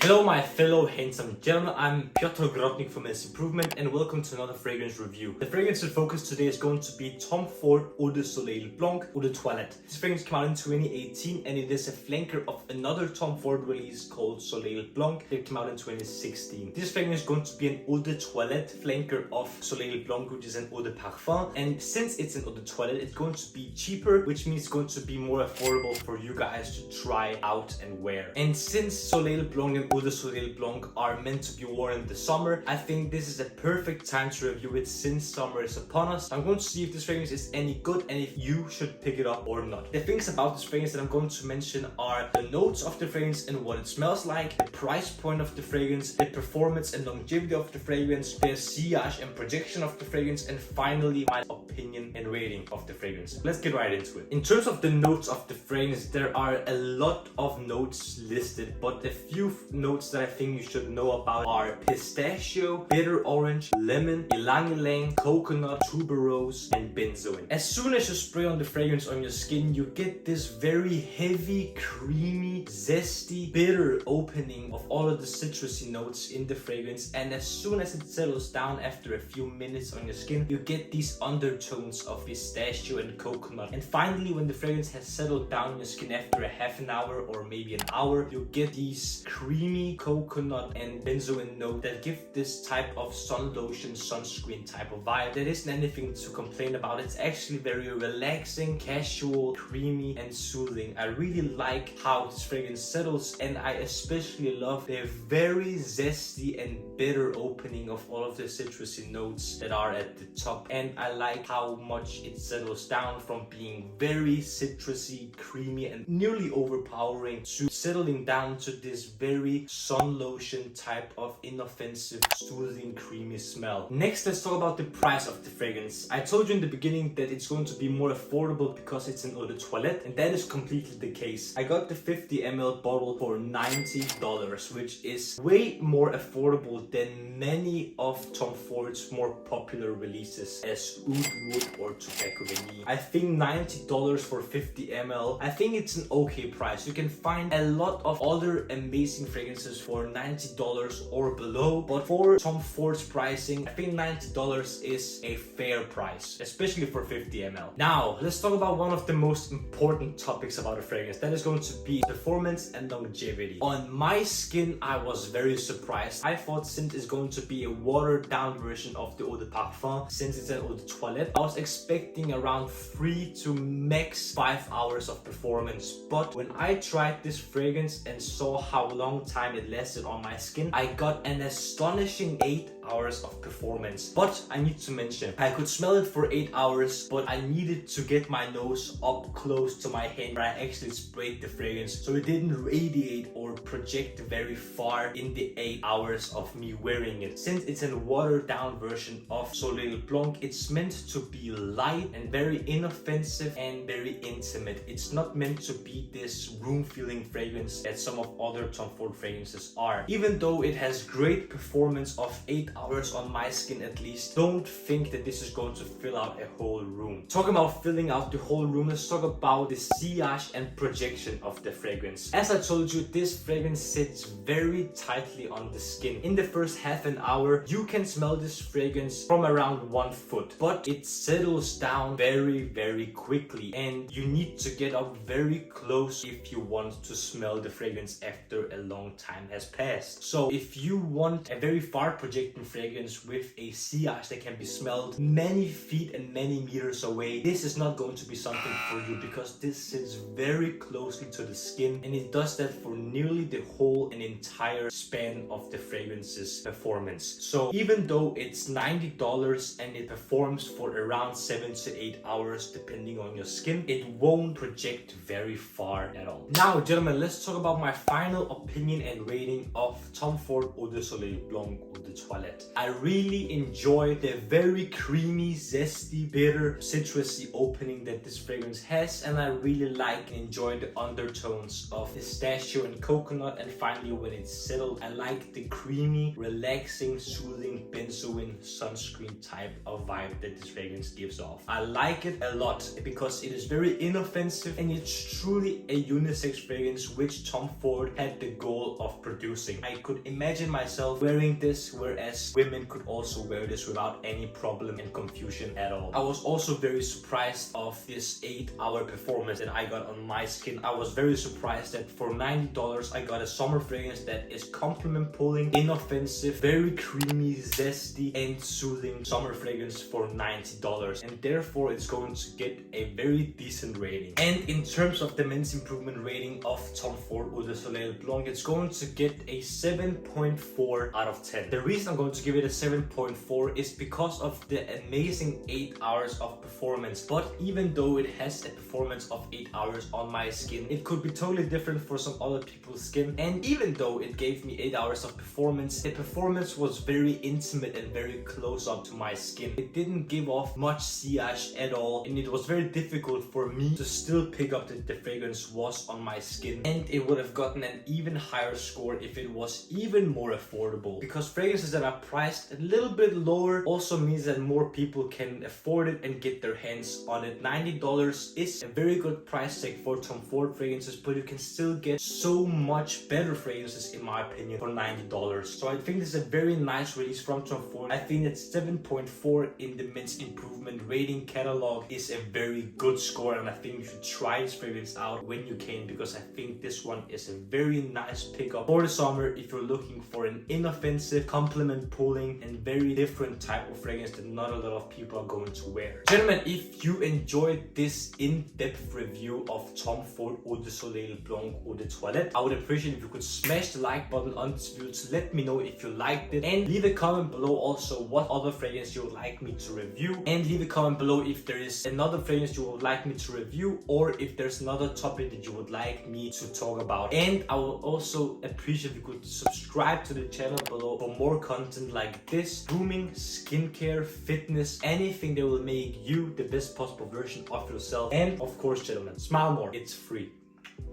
Hello my fellow handsome gentlemen, I'm Piotr Grotnik from Improvement and welcome to another fragrance review. The fragrance in focus today is going to be Tom Ford Eau De Soleil Blanc Eau de Toilette. This fragrance came out in 2018 and it is a flanker of another Tom Ford release called Soleil Blanc that came out in 2016. This fragrance is going to be an Eau de Toilette flanker of Soleil Blanc, which is an Eau de Parfum, and since it's an Eau de Toilette it's going to be cheaper, which means it's going to be more affordable for you guys to try out and wear. And since Soleil Blanc and Eau de Soleil Blanc are meant to be worn in the summer, I think this is a perfect time to review it since summer is upon us. I'm going to see if this fragrance is any good and if you should pick it up or not. The things about this fragrance that I'm going to mention are the notes of the fragrance and what it smells like, the price point of the fragrance, the performance and longevity of the fragrance, the sillage and projection of the fragrance, and finally my opinion and rating of the fragrance. Let's get right into it. In terms of the notes of the fragrance, there are a lot of notes listed, but a few notes that I think you should know about are pistachio, bitter orange, lemon, ylang ylang, coconut, tuberose, and benzoin. As soon as you spray on the fragrance on your skin, you get this very heavy, creamy, zesty, bitter opening of all of the citrusy notes in the fragrance, and as soon as it settles down after a few minutes on your skin, you get these undertones of pistachio and coconut. And finally, when the fragrance has settled down on your skin after a half an hour or maybe an hour, you get these creamy coconut and benzoin note that give this type of sun lotion, sunscreen type of vibe. There isn't anything to complain about. It's actually very relaxing, casual, creamy, and soothing. I really like how this fragrance settles, and I especially love the very zesty and bitter opening of all of the citrusy notes that are at the top. And I like how much it settles down from being very citrusy, creamy, and nearly overpowering to settling down to this very sun lotion type of inoffensive, soothing, creamy smell. Next, let's talk about the price of the fragrance. I told you in the beginning that it's going to be more affordable because it's an Eau de Toilette, and that is completely the case. I got the 50 ml bottle for $90, which is way more affordable than many of Tom Ford's more popular releases as Oud Wood or Tobacco Vanille. I think $90 for 50 ml, I think it's an okay price. You can find a lot of other amazing fragrances for $90 or below, but for Tom Ford's pricing, I think $90 is a fair price, especially for 50 ml. Now, let's talk about one of the most important topics about a fragrance. That is going to be performance and longevity. On my skin, I was very surprised. I thought since it's going to be a watered down version of the Eau de Parfum, since it's an Eau de Toilette, I was expecting around 3 to max 5 hours of performance. But when I tried this fragrance and saw how long time it lasted on my skin, I got an astonishing 8 hours of performance. But I need to mention, I could smell it for 8 hours, but I needed to get my nose up close to my hand where I actually sprayed the fragrance, so it didn't radiate or project very far in the 8 hours of me wearing it. Since it's a watered down version of Soleil Blanc, it's meant to be light and very inoffensive and very intimate. It's not meant to be this room feeling fragrance that some of other Tom Ford fragrances are. Even though it has great performance of 8 hours on my skin at least, don't think that this is going to fill out a whole room. Talking about filling out the whole room, let's talk about the sillage and projection of the fragrance. As I told you, this fragrance sits very tightly on the skin. In the first half an hour, you can smell this fragrance from around 1 foot, but it settles down very quickly, and you need to get up very close if you want to smell the fragrance after a long time has passed. So if you want a very far projecting fragrance with a sillage that can be smelled many feet and many meters away, this is not going to be something for you, because this sits very closely to the skin, and it does that for nearly the whole and entire span of the fragrance's performance. So even though it's $90 and it performs for around 7 to 8 hours depending on your skin, it won't project very far at all. Now gentlemen, let's talk about my final opinion and rating of Tom Ford Eau de Soleil Blanc Eau de Toilette. I really enjoy the very creamy, zesty, bitter, citrusy opening that this fragrance has, and I really like and enjoy the undertones of pistachio and coconut, and finally when it's settled, I like the creamy, relaxing, soothing benzoin sunscreen type of vibe that this fragrance gives off. I like it a lot because it is very inoffensive and it's truly a unisex fragrance, which Tom Ford had the goal capable of producing. I could imagine myself wearing this, whereas women could also wear this without any problem and confusion at all. I was also very surprised of this 8-hour performance that I got on my skin. I was very surprised that for $90 I got a summer fragrance that is compliment pulling, inoffensive, very creamy, zesty and soothing summer fragrance for $90, and therefore it's going to get a very decent rating. And in terms of the men's improvement rating of Tom Ford Eau De Soleil Blanc, it's going to get a 7.4 out of 10. The reason I'm going to give it a 7.4 is because of the amazing 8 hours of performance. But even though it has a performance of 8 hours on my skin, it could be totally different for some other people's skin. And even though it gave me 8 hours of performance, the performance was very intimate and very close up to my skin. It didn't give off much sillage at all, and it was very difficult for me to still pick up that the fragrance was on my skin. And it would have gotten an even higher score if it was even more affordable, because fragrances that are priced a little bit lower also means that more people can afford it and get their hands on it. $90 is a very good price tag for Tom Ford fragrances, but you can still get so much better fragrances in my opinion for $90. So I think this is a very nice release from Tom Ford. I think that 7.4 in the men's improvement rating catalog is a very good score, and I think you should try this fragrance out when you can, because I think this one is a very nice pickup for the summer if you're looking for an inoffensive, compliment pulling and very different type of fragrance that not a lot of people are going to wear. Gentlemen, if you enjoyed this in-depth review of Tom Ford Eau De Soleil Blanc Eau de Toilette, I would appreciate if you could smash the like button on this video to let me know if you liked it, and leave a comment below also what other fragrance you would like me to review, and leave a comment below if there is another fragrance you would like me to review, or if there's another topic that you would like me to talk about. And I will also appreciate if you could subscribe to the channel below for more content like this: grooming, skincare, fitness, anything that will make you the best possible version of yourself. And of course, gentlemen, smile more, it's free.